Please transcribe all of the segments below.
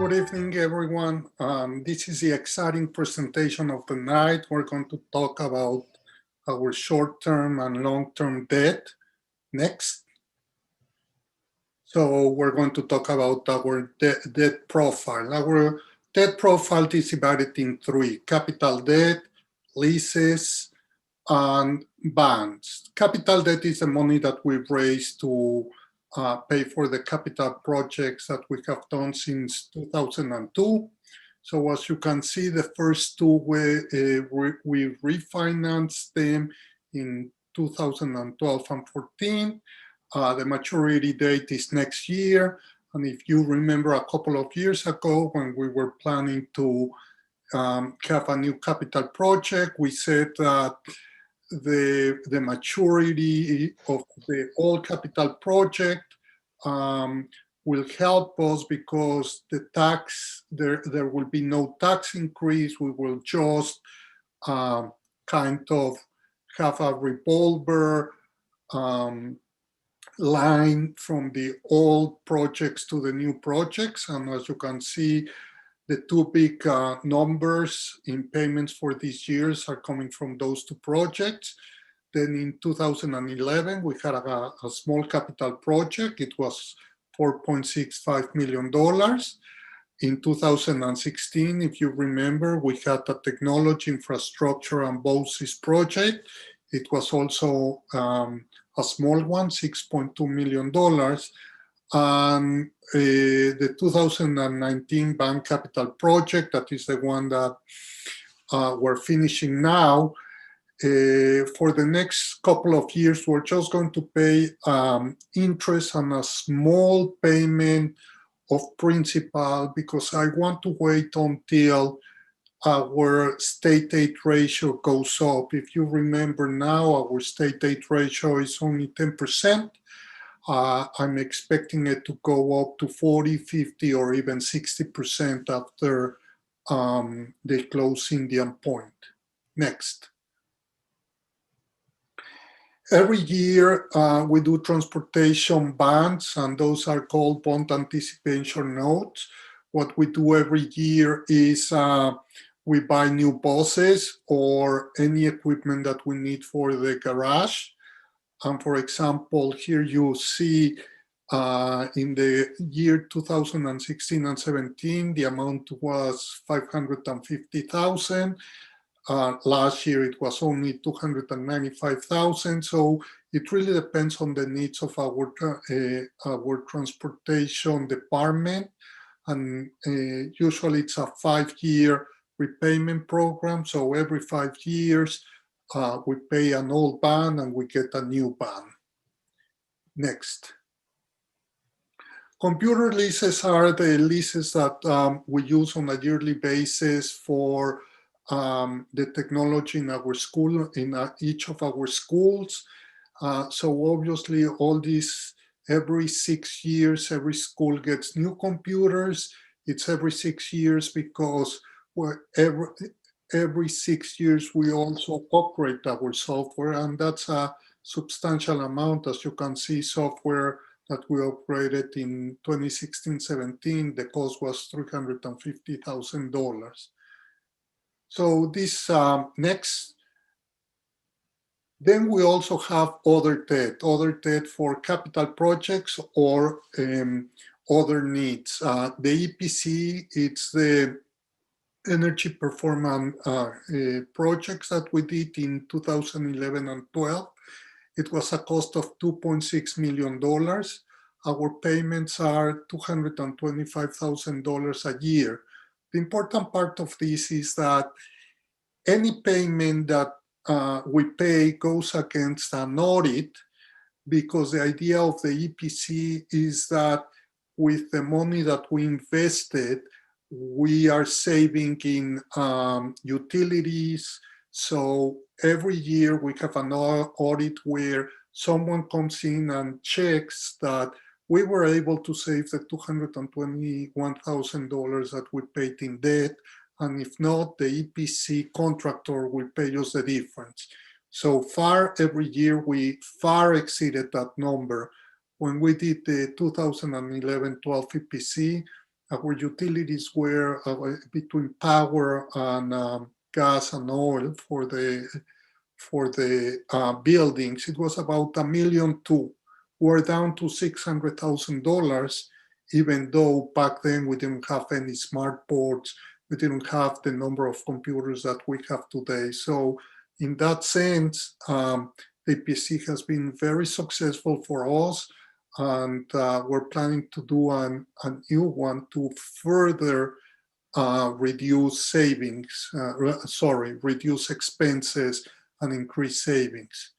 Good evening, everyone. This is the exciting presentation of the night. We're going to talk about our short-term and long-term debt. Next. So we're going to talk about our debt profile. Our debt profile is divided in three: capital debt, leases, and bonds. Capital debt is the money that we've raised to pay for the capital projects that we have done since 2002. So as you can see, the first two, we refinanced them in 2012 and 14. The maturity date is next year. And if you remember a couple of years ago when we were planning to have a new capital project, we said that the maturity of the old capital project will help us because the tax, there will be no tax increase. We will just kind of have a revolver line from the old projects to the new projects. And as you can see, the two big numbers in payments for these years are coming from those two projects. Then in 2011, we had a small capital project. It was $4.65 million. In 2016, if you remember, we had a technology, infrastructure, and BOSIS project. It was also a small one, $6.2 million. And the 2019 bank capital project, that is the one that we're finishing now. For the next couple of years, we're just going to pay interest on a small payment of principal because I want to wait until our state aid ratio goes up. If you remember now, our state aid ratio is only 10%. I'm expecting it to go up to 40, 50, or even 60% after the closing the point. Next. Every year we do transportation bonds, and those are called bond anticipation notes. What we do every year is we buy new buses or any equipment that we need for the garage. And for example, here you see in the year 2016 and 17, the amount was $550,000. Last year, it was only $295,000. So it really depends on the needs of our transportation department. And usually it's a 5-year repayment program. So every 5 years, we pay an old bond and we get a new bond. Next. Computer leases are the leases that we use on a yearly basis for the technology in our school, in each of our schools. So obviously all these, every 6 years, every school gets new computers. It's every 6 years because every 6 years we also upgrade our software, and that's a substantial amount. As you can see, software that we upgraded in 2016-17, the cost was $350,000. So this next, then we also have other debt for capital projects or other needs. The EPC, it's the energy performance projects that we did in 2011 and 12. It was a cost of $2.6 million. Our payments are $225,000 a year. The important part of this is that any payment that we pay goes against an audit, because the idea of the EPC is that with the money that we invested, we are saving in utilities. So every year we have an audit where someone comes in and checks that we were able to save the $221,000 that we paid in debt. And if not, the EPC contractor will pay us the difference. So far, every year, we far exceeded that number. When we did the 2011-12 EPC, our utilities were between power and gas and oil for the buildings. It was about $1.2 million. We're down to $600,000, even though back then we didn't have any smart boards. We didn't have the number of computers that we have today. So in that sense, the EPC has been very successful for us, and we're planning to do a new one to further reduce reduce expenses and increase savings.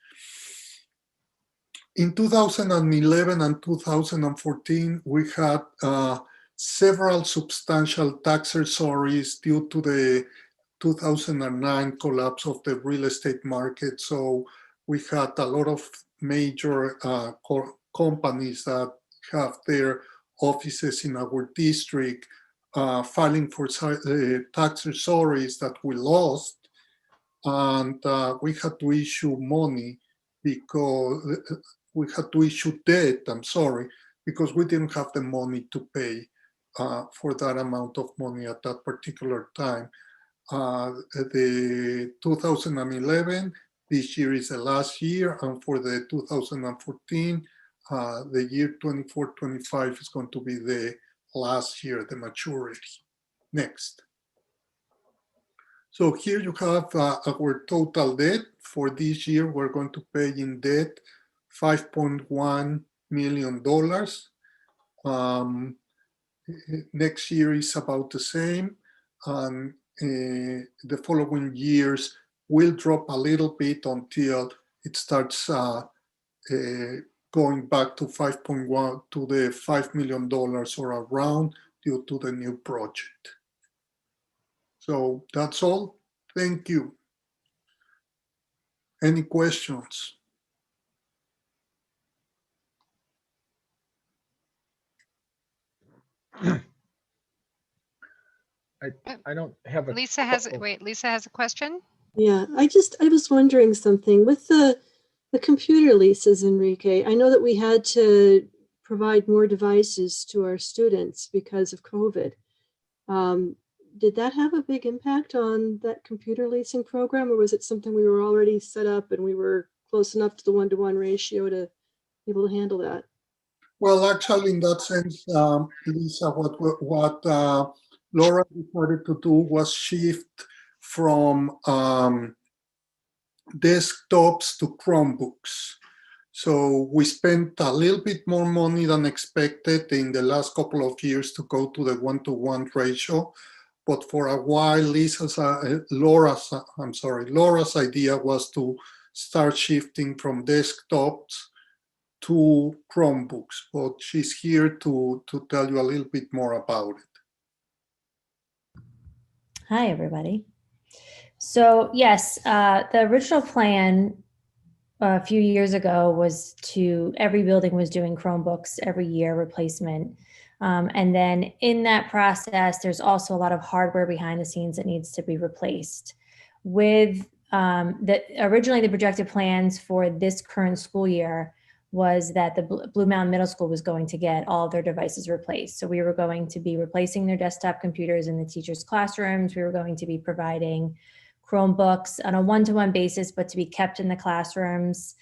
In 2011 and 2014, we had several substantial tax surcease due to the 2009 collapse of the real estate market. So we had a lot of major companies that have their offices in our district filing for tax surcease that we lost. And we had to issue money because we had to issue debt, because we didn't have the money to pay for that amount of money at that particular time. The 2011, this year is the last year, and for the 2014, the year 24-25 is going to be the last year, the maturity. Next. So here you have our total debt. For this year, we're going to pay in debt $5.1 million. Next year is about the same. And the following years will drop a little bit until it starts going back to 5.1 to the $5 million or around due to the new project. So that's all. Thank you. Any questions? I don't have a. Lisa has Lisa has a question. Yeah, I was wondering something with the computer leases, Enrique. I know that we had to provide more devices to our students because of COVID. Did that have a big impact on that computer leasing program, or was it something we were already set up and we were close enough to the 1-to-1 ratio to be able to handle that? Well, actually, in that sense, Lisa, what Laura decided to do was shift from desktops to Chromebooks. So we spent a little bit more money than expected in the last couple of years to go to the 1-to-1 ratio. But for a while, Laura's idea was to start shifting from desktops to Chromebooks. But she's here to tell you a little bit more about it. Hi, everybody. So yes, the original plan a few years ago was every building was doing Chromebooks every year replacement. And then in that process, there's also a lot of hardware behind the scenes that needs to be replaced. With originally the projected plans for this current school year was that the Blue Mountain Middle School was going to get all of their devices replaced. So we were going to be replacing their desktop computers in the teachers' classrooms. We were going to be providing Chromebooks on a 1-to-1 basis, but to be kept in the classrooms.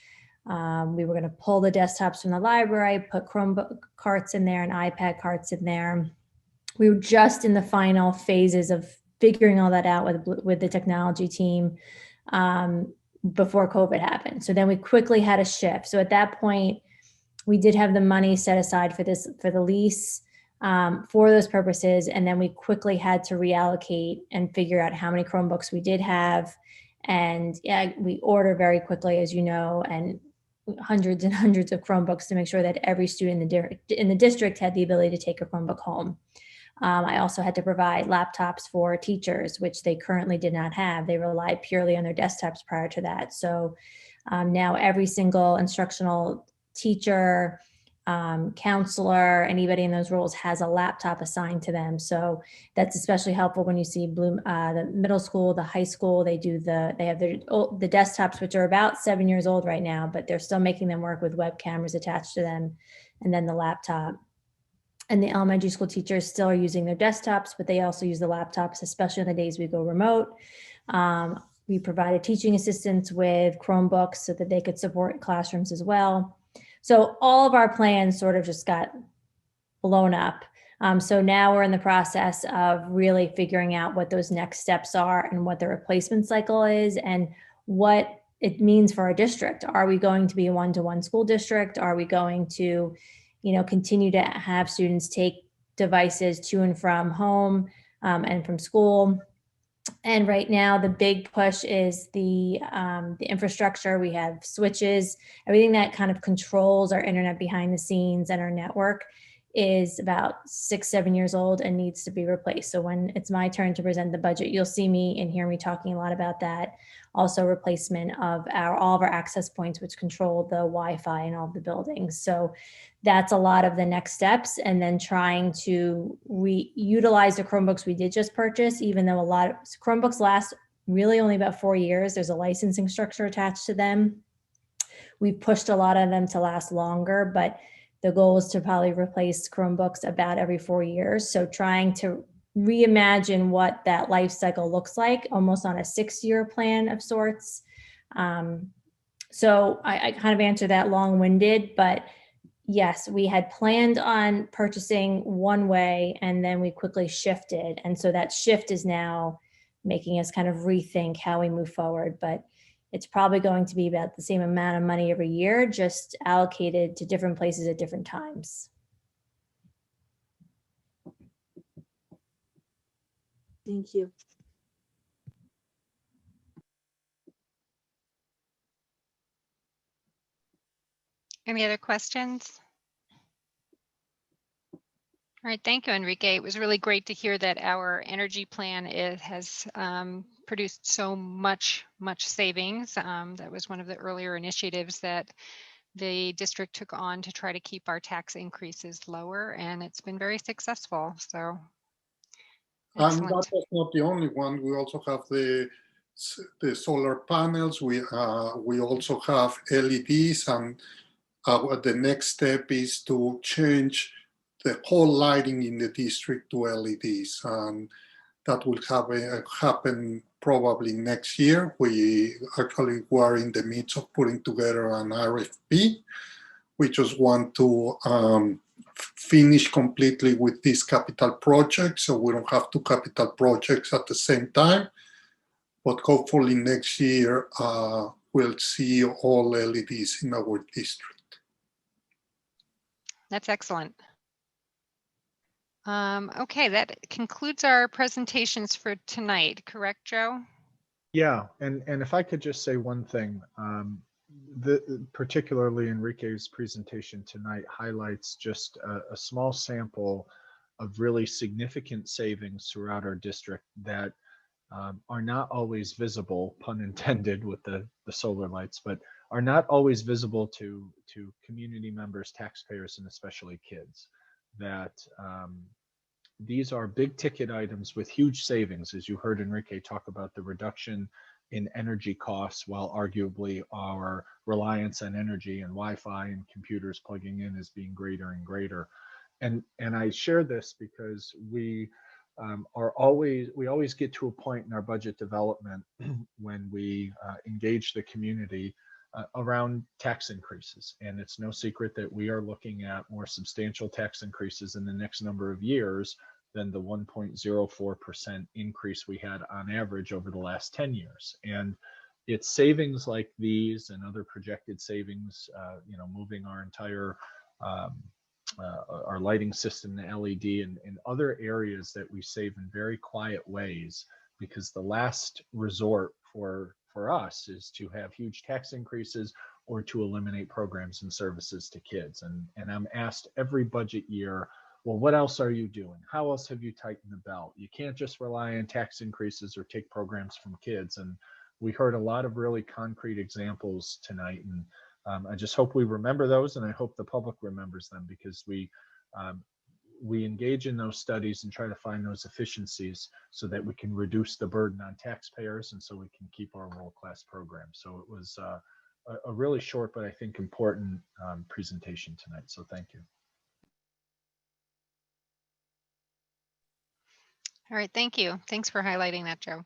We were going to pull the desktops from the library, put Chromebook carts in there and iPad carts in there. We were just in the final phases of figuring all that out with the technology team before COVID happened. So then we quickly had a shift. So at that point, we did have the money set aside for the lease for those purposes. And then we quickly had to reallocate and figure out how many Chromebooks we did have. And yeah, we order very quickly, as you know, and hundreds and hundreds of Chromebooks to make sure that every student in the district had the ability to take a Chromebook home. I also had to provide laptops for teachers, which they currently did not have. They relied purely on their desktops prior to that. So now every single instructional teacher, counselor, anybody in those roles has a laptop assigned to them. So that's especially helpful when you see the middle school, the high school, they have the desktops, which are about 7 years old right now, but they're still making them work with web cameras attached to them, and then the laptop. And the elementary school teachers still are using their desktops, but they also use the laptops, especially on the days we go remote. We provided teaching assistants with Chromebooks so that they could support classrooms as well. So all of our plans sort of just got blown up. So now we're in the process of really figuring out what those next steps are and what the replacement cycle is and what it means for our district. Are we going to be a one-to-one school district? Are we going to, continue to have students take devices to and from home and from school? And right now, the big push is the infrastructure. We have switches, everything that kind of controls our internet behind the scenes and our network is about 6-7 years old and needs to be replaced. So when it's my turn to present the budget, you'll see me and hear me talking a lot about that. Also replacement of all of our access points, which control the Wi-Fi in all of the buildings. So that's a lot of the next steps. And then trying to utilize the Chromebooks we did just purchase, even though a lot of Chromebooks last really only about 4 years. There's a licensing structure attached to them. We've pushed a lot of them to last longer, but the goal is to probably replace Chromebooks about every 4 years. So trying to reimagine what that life cycle looks like, almost on a 6-year plan of sorts. So I kind of answered that long-winded, but yes, we had planned on purchasing one way and then we quickly shifted. And so that shift is now making us kind of rethink how we move forward. But it's probably going to be about the same amount of money every year, just allocated to different places at different times. Thank you. Any other questions? All right, thank you, Enrique. It was really great to hear that our energy plan has produced so much savings. That was one of the earlier initiatives that the district took on to try to keep our tax increases lower, and it's been very successful. So, and that excellent. was not the only one. We also have the solar panels. We also have LEDs, and the next step is to change the whole lighting in the district to LEDs, and that will happen probably next year. We actually were in the midst of putting together an RFP. We just want to finish completely with this capital project, so we don't have two capital projects at the same time. But hopefully next year we'll see all LEDs in our district. That's excellent. Okay, that concludes our presentations for tonight, correct, Joe? Yeah, and if I could just say one thing, particularly Enrique's presentation tonight highlights just a small sample of really significant savings throughout our district that are not always visible, pun intended, with the solar lights, but are not always visible to community members, taxpayers, and especially kids. That these are big ticket items with huge savings, as you heard Enrique talk about the reduction in energy costs, while arguably our reliance on energy and Wi-Fi and computers plugging in is being greater and greater. And I share this because we always get to a point in our budget development when we engage the community around tax increases. And it's no secret that we are looking at more substantial tax increases in the next number of years than the 1.04% increase we had on average over the last 10 years. And it's savings like these and other projected savings, moving our entire our lighting system to LED and other areas that we save in very quiet ways, because the last resort for us is to have huge tax increases or to eliminate programs and services to kids. And I'm asked every budget year, well, what else are you doing? How else have you tightened the belt? You can't just rely on tax increases or take programs from kids. And we heard a lot of really concrete examples tonight. And I just hope we remember those, and I hope the public remembers them, because we engage in those studies and try to find those efficiencies so that we can reduce the burden on taxpayers and so we can keep our world-class program. So it was a really short, but I think important presentation tonight. So thank you. All right, thank you. Thanks for highlighting that, Joe.